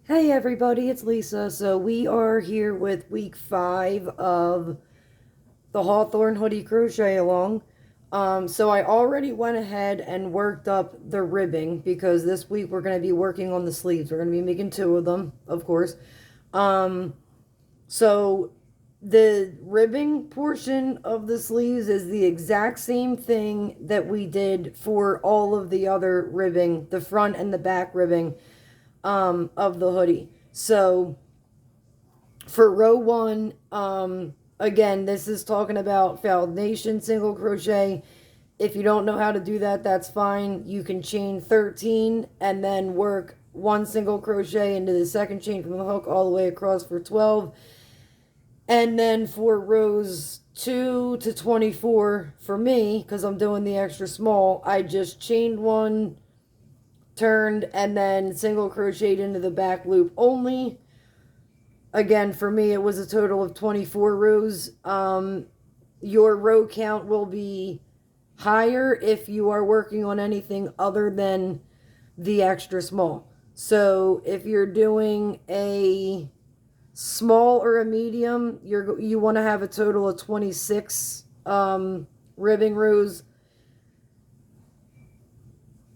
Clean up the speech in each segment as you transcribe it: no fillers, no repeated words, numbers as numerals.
Hey everybody, it's Lisa. So we are here with week 5 of the Hawthorn Hoodie Crochet Along. So I already went ahead and worked up the ribbing because this week we're going to be working on the sleeves. We're going to be making 2 of them, of course. Um, so the ribbing portion of the sleeves is the exact same thing that we did for all of the other ribbing, the front and the back ribbing of the hoodie. So for row 1, again, this is talking about foundation single crochet. If you don't know how to do that, that's fine. You can chain 13 and then work 1 single crochet into the second chain from the hook all the way across for 12. And then for rows 2 to 24, for me, because I'm doing the extra small, I just chained 1, turned, and then single crocheted into the back loop only. Again, for me, it was a total of 24 rows. Your row count will be higher if you are working on anything other than the extra small. So if you're doing a small or a medium, you want to have a total of 26 ribbing rows.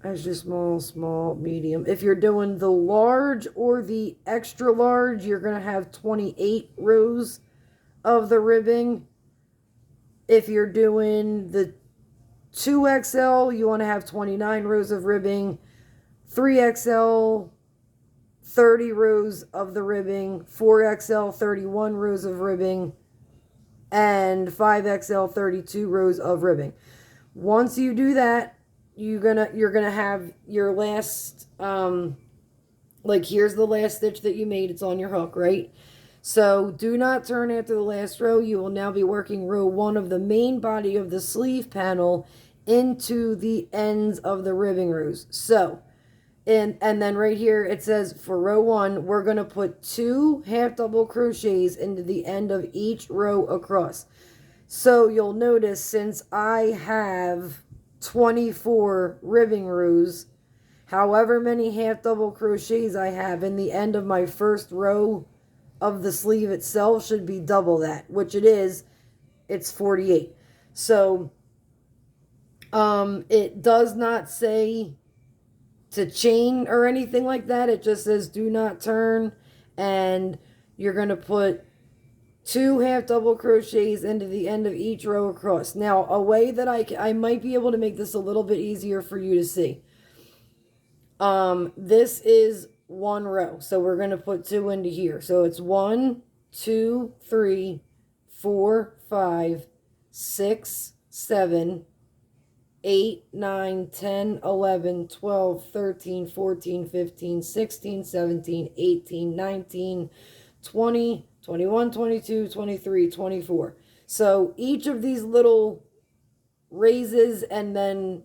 Extra small, small, medium. If you're doing the large or the extra large, you're going to have 28 rows of the ribbing. If you're doing the 2XL, you want to have 29 rows of ribbing. 3XL, 30 rows of the ribbing. 4XL, 31 rows of ribbing. And 5XL, 32 rows of ribbing. Once you do that, you're gonna have your last like here's the last stitch that you made. It's on your hook, right? So do not turn after the last row. You will now be working row 1 of the main body of the sleeve panel into the ends of the ribbing rows. So and then right here it says for row 1 we're going to put 2 half double crochets into the end of each row across. So you'll notice since I have 24 ribbing rows, however many half double crochets I have in the end of my first row of the sleeve itself should be double that, which it is. It's 48. So it does not say to chain or anything like that. It just says do not turn, and you're going to put 2 half double crochets into the end of each row across. Now, a way that I might be able to make this a little bit easier for you to see. This is 1 row, so we're going to put 2 into here. So it's 1, 2, 3, 4, 5, 6, 7, 8, 9, 10, 11, 12, 13, 14, 15, 16, 17, 18, 19, 20, 21, 22, 23, 24. So each of these little raises and then,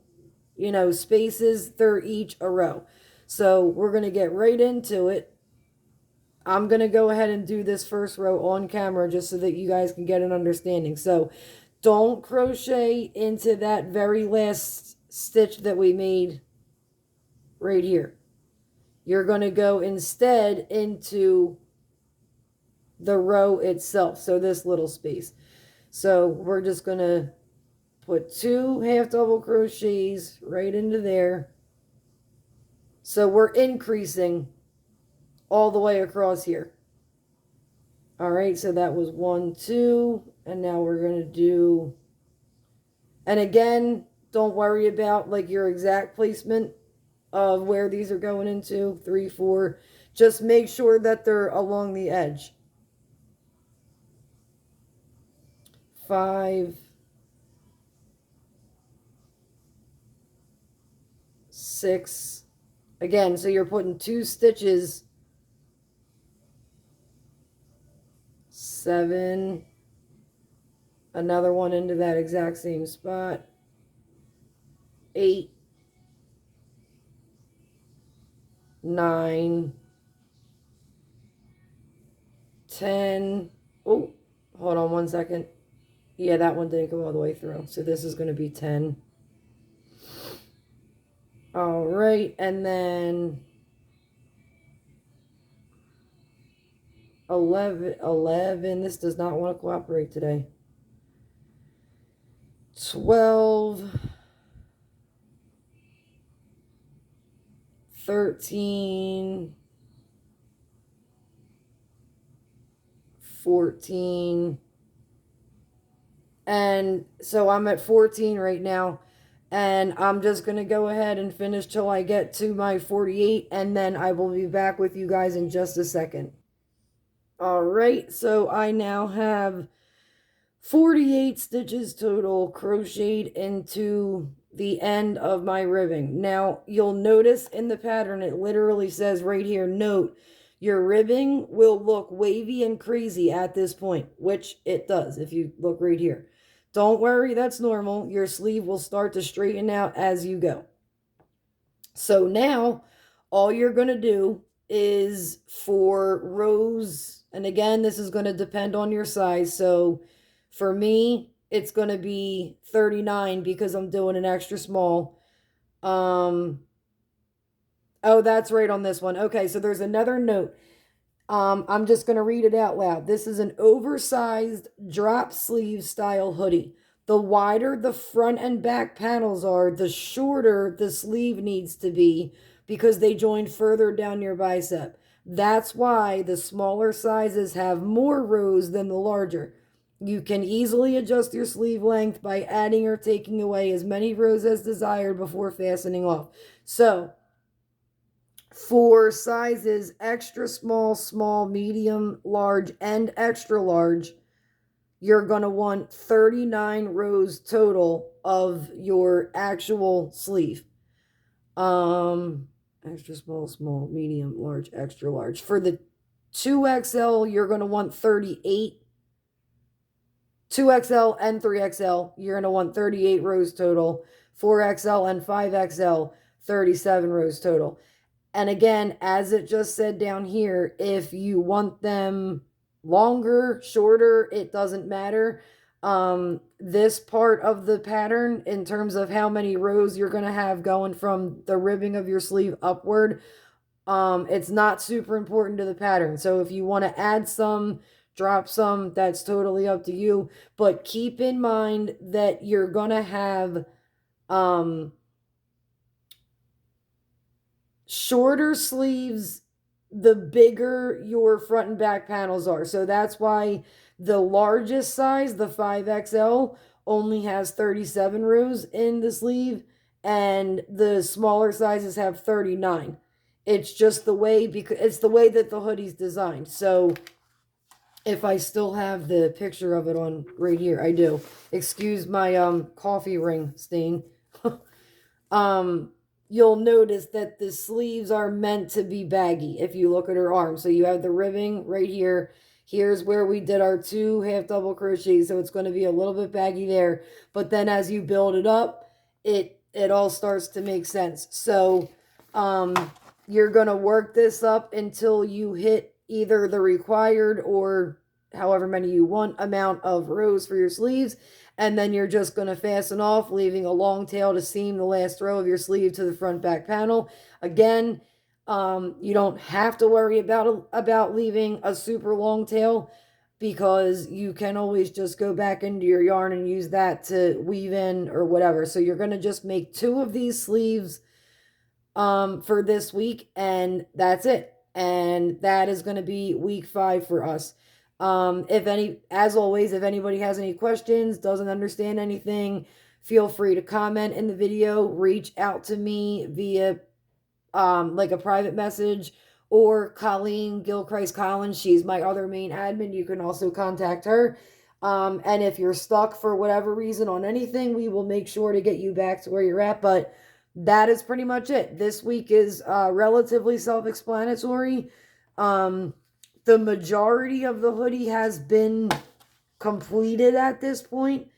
spaces, they're each a row. So we're going to get right into it. I'm going to go ahead and do this first row on camera just so that you guys can get an understanding. So don't crochet into that very last stitch that we made right here. You're going to go instead into the row itself, so this little space. So we're just going to put 2 half double crochets right into there. So we're increasing all the way across here. All right, so that was 1, 2, and now we're going to do, and again, don't worry about like your exact placement of where these are going into, 3, 4. Just make sure that they're along the edge. 5, 6. Again, so you're putting 2 stitches. 7. Another one into that exact same spot. 8. 9. 10. Oh, hold on 1 second. Yeah, that one didn't go all the way through. So this is going to be 10. All right, and then 11. This does not want to cooperate today. 12, 13, 14, and so I'm at 14 right now, and I'm just going to go ahead and finish till I get to my 48, and then I will be back with you guys in just a second. All right, so I now have 48 stitches total crocheted into the end of my ribbing. Now, you'll notice in the pattern, it literally says right here, note, your ribbing will look wavy and crazy at this point, which it does if you look right here. Don't worry, that's normal. Your sleeve will start to straighten out as you go. So now, all you're going to do is for rows, and again, this is going to depend on your size. So for me, it's going to be 39 because I'm doing an extra small. Oh, that's right on this one. Okay, so there's another note. I'm just going to read it out loud. This is an oversized drop sleeve style hoodie. The wider the front and back panels are, the shorter the sleeve needs to be because they join further down your bicep. That's why the smaller sizes have more rows than the larger. You can easily adjust your sleeve length by adding or taking away as many rows as desired before fastening off. So, for sizes extra small, small, medium, large, and extra large, you're going to want 39 rows total of your actual sleeve. Extra small, small, medium, large, extra large. For the 2XL, you're going to want 38. 2XL and 3XL, you're going to want 38 rows total. 4XL and 5XL, 37 rows total. And again, as it just said down here, if you want them longer, shorter, it doesn't matter. This part of the pattern, in terms of how many rows you're going to have going from the ribbing of your sleeve upward, it's not super important to the pattern. So if you want to add some, drop some, that's totally up to you. But keep in mind that you're going to have shorter sleeves the bigger your front and back panels are. So that's why the largest size, the 5XL, only has 37 rows in the sleeve, and the smaller sizes have 39. It's just the way, because it's the way that the hoodie's designed. So if I still have the picture of it on right here, I do. Excuse my coffee ring stain. You'll notice that the sleeves are meant to be baggy if you look at her arm. So you have the ribbing right here. Here's where we did our 2 half double crochets, so it's going to be a little bit baggy there. But then as you build it up, it all starts to make sense. So you're going to work this up until you hit either the required or however many you want amount of rows for your sleeves. And then you're just going to fasten off, leaving a long tail to seam the last row of your sleeve to the front back panel. Again, you don't have to worry about leaving a super long tail, because you can always just go back into your yarn and use that to weave in or whatever. So you're going to just make 2 of these sleeves for this week, and that's it. And that is going to be week 5 for us. As always, if anybody has any questions, doesn't understand anything, feel free to comment in the video, reach out to me via, like a private message, or Colleen Gilchrist Collins. She's my other main admin. You can also contact her. And if you're stuck for whatever reason on anything, we will make sure to get you back to where you're at. But that is pretty much it. This week is, relatively self-explanatory. The majority of the hoodie has been completed at this point,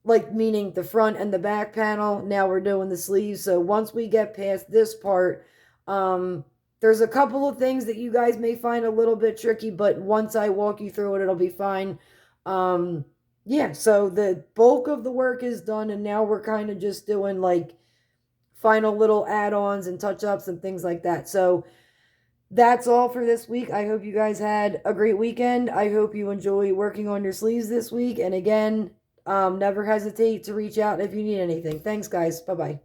like meaning the front and the back panel. Now we're doing the sleeves. So once we get past this part, there's a couple of things that you guys may find a little bit tricky, but once I walk you through it, it'll be fine. Yeah, so the bulk of the work is done, and now we're kind of just doing like final little add-ons and touch-ups and things like that. So that's all for this week. I hope you guys had a great weekend. I hope you enjoy working on your sleeves this week. And again, never hesitate to reach out if you need anything. Thanks, guys. Bye bye.